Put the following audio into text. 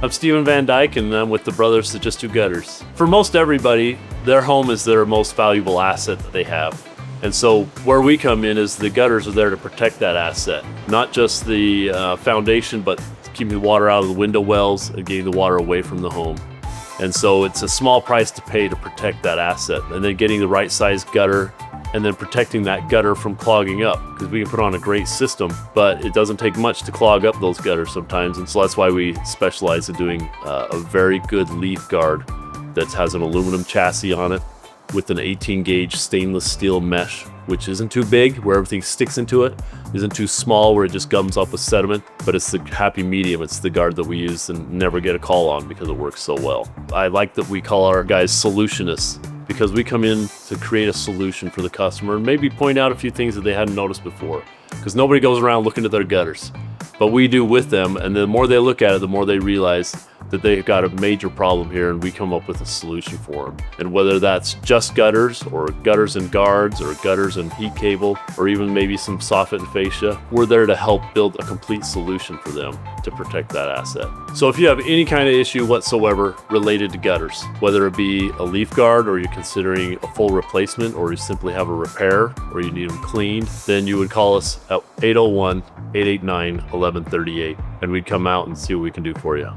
I'm Steven Van Dyke, and I'm with the brothers that just do gutters. For most everybody, their home is their most valuable asset that they have. And so where we come in is the gutters are there to protect that asset. Not just the foundation, but keeping the water out of the window wells and getting the water away from the home. And so it's a small price to pay to protect that asset. And then getting the right size gutter and then protecting that gutter from clogging up, because we can put on a great system, but it doesn't take much to clog up those gutters sometimes. And so that's why we specialize in doing a very good leaf guard that has an aluminum chassis on it with an 18 gauge stainless steel mesh, which isn't too big where everything sticks into it, isn't too small where it just gums up with sediment, but it's the happy medium. It's the guard that we use and never get a call on because it works so well. I like that we call our guys solutionists, because we come in to create a solution for the customer and maybe point out a few things that they hadn't noticed before, because nobody goes around looking at their gutters, but we do with them. And the more they look at it, the more they realize that they've got a major problem here, and we come up with a solution for them. And whether that's just gutters or gutters and guards or gutters and heat cable, or even maybe some soffit and fascia, we're there to help build a complete solution for them to protect that asset. So if you have any kind of issue whatsoever related to gutters, whether it be a leaf guard or you're considering a full replacement, or you simply have a repair or you need them cleaned, then you would call us at 801-889-1138 and we'd come out and see what we can do for you.